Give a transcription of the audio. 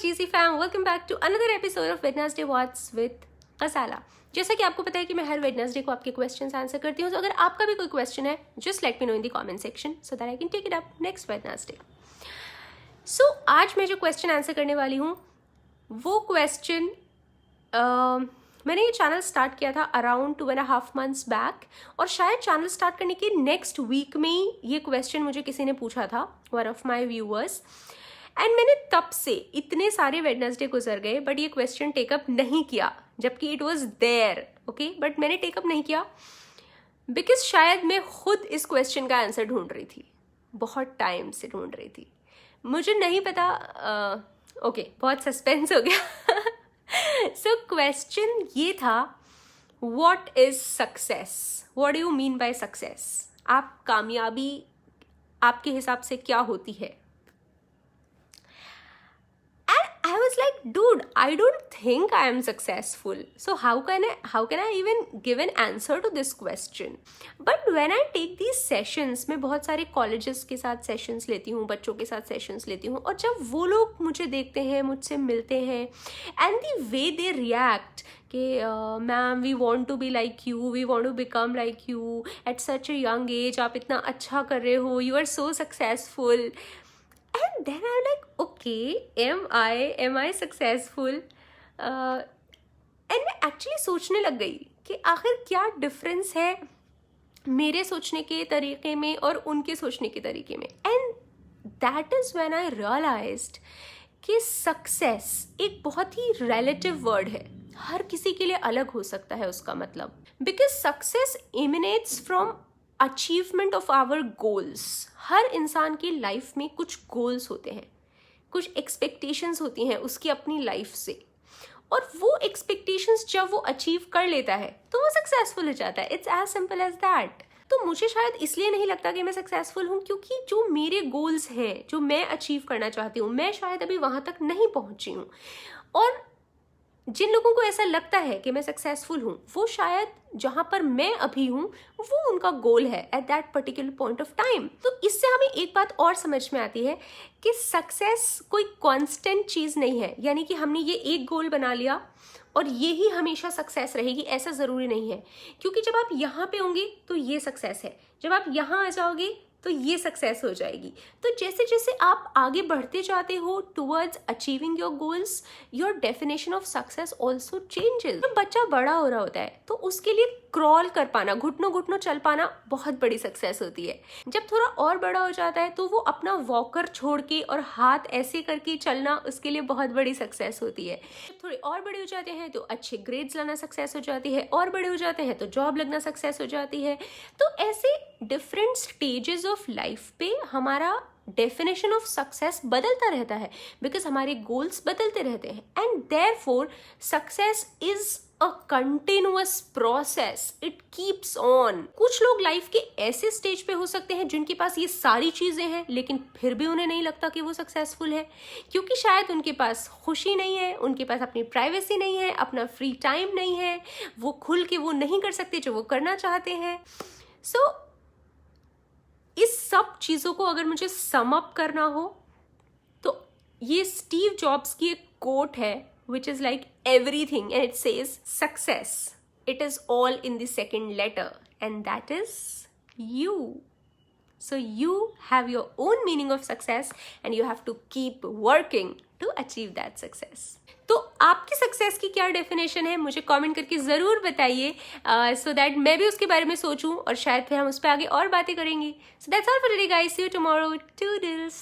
GC fam, welcome back to another episode of Wednesday What's with Ghazala। जैसा कि आपको पता है कि मैं हर वेडनेसडे को आपके क्वेश्चंस आंसर करती हूँ, तो अगर आपका भी कोई क्वेश्चन है just let me know in the comment section so that I can take it up next Wednesday. So आज मैं जो क्वेश्चन आंसर करने वाली हूँ वो क्वेश्चन मैंने ये चैनल स्टार्ट किया था अराउंड 2.5 months बैक, और शायद चैनल स्टार्ट करने के नेक्स्ट वीक में ही ये क्वेश्चन मुझे किसी ने पूछा था, one of my viewers, and मैंने तब से इतने सारे वेडनेसडे गुजर गए बट ये क्वेश्चन टेकअप नहीं किया, जबकि it was there okay, but मैंने टेकअप नहीं किया बिकॉज शायद मैं खुद इस क्वेश्चन का आंसर ढूंढ रही थी, बहुत टाइम से ढूंढ रही थी, मुझे नहीं पता। ओके, बहुत सस्पेंस हो गया। सो क्वेश्चन ये था, what is success, what do you mean by success, आप कामयाबी आपके हिसाब से क्या होती है। I was like, dude, I don't think I am successful. So how can I even give an answer to this question? But when I take these sessions, मैं बहुत सारे colleges के साथ sessions लेती हूँ, बच्चों के साथ sessions लेती हूँ, और जब वो लोग मुझे देखते हैं, मुझसे मिलते हैं, and the way they react कि ma'am we want to be like you, we want to become like you at such a young age, आप इतना अच्छा कर रहे हो, you are so successful. And then I'm like, okay, am I successful? And मैं actually सोचने लग गई कि आखिर क्या डिफरेंस है मेरे सोचने के तरीके में और उनके सोचने के तरीके में। And that is when I realized कि सक्सेस एक बहुत ही relative वर्ड है, हर किसी के लिए अलग हो सकता है उसका मतलब, because success emanates from achievement of our goals. हर इंसान की लाइफ में कुछ गोल्स होते हैं, कुछ एक्सपेक्टेशंस होती हैं उसकी अपनी लाइफ से, और वो एक्सपेक्टेशंस जब वो अचीव कर लेता है तो वो सक्सेसफुल हो जाता है। It's as simple as that. तो मुझे शायद इसलिए नहीं लगता कि मैं सक्सेसफुल हूँ क्योंकि जो मेरे गोल्स हैं, जो मैं अचीव करना चाहती हूँ, मैं शायद अभी वहाँ तक नहीं पहुँची हूँ। और जिन लोगों को ऐसा लगता है कि मैं सक्सेसफुल हूँ, वो शायद जहाँ पर मैं अभी हूँ वो उनका गोल है at that particular point of time. तो इससे हमें एक बात और समझ में आती है कि सक्सेस कोई कांस्टेंट चीज़ नहीं है, यानी कि हमने ये एक गोल बना लिया और ये ही हमेशा सक्सेस रहेगी, ऐसा ज़रूरी नहीं है। क्योंकि जब आप यहाँ पे होंगे तो ये सक्सेस है, जब आप यहाँ आ जाओगे तो ये सक्सेस हो जाएगी। तो जैसे जैसे आप आगे बढ़ते जाते हो towards achieving your goals, your definition of success also changes. जब बच्चा बड़ा हो रहा होता है तो उसके लिए क्रॉल कर पाना, घुटनों घुटनों चल पाना बहुत बड़ी सक्सेस होती है। जब थोड़ा और बड़ा हो जाता है तो वो अपना वॉकर छोड़ के और हाथ ऐसे करके चलना उसके लिए बहुत बड़ी सक्सेस होती है। जब थोड़े और बड़े हो जाते हैं तो अच्छे ग्रेड्स लाना सक्सेस हो जाती है, और बड़े हो जाते हैं तो जॉब लगना सक्सेस हो जाती है। तो ऐसे डिफरेंट स्टेजेस ऑफ लाइफ पे हमारा डेफिनेशन ऑफ सक्सेस बदलता रहता है, बिकॉज हमारे गोल्स बदलते रहते हैं। And therefore success is a continuous process, it keeps on. कुछ लोग लाइफ के ऐसे स्टेज पे हो सकते हैं जिनके पास ये सारी चीजें हैं लेकिन फिर भी उन्हें नहीं लगता कि वो सक्सेसफुल है, क्योंकि शायद उनके पास खुशी नहीं है, उनके पास अपनी प्राइवेसी नहीं है, अपना फ्री टाइम नहीं है, वो खुल के वो नहीं कर सकते जो वो करना चाहते हैं। सो इस सब चीज़ों को अगर मुझे सम अप करना हो तो ये स्टीव जॉब्स की एक कोट है which is like everything, and it says success, it is all in the second letter, and that is you. So you have your own meaning of success and you have to keep working to achieve that success. तो आपकी success की क्या definition है मुझे comment करके ज़रूर बताइए, so that मैं भी उसके बारे में सोचूं और शायद फिर हम उस पर आगे और बातें करेंगे। So that's all for today guys, see you tomorrow, toodles.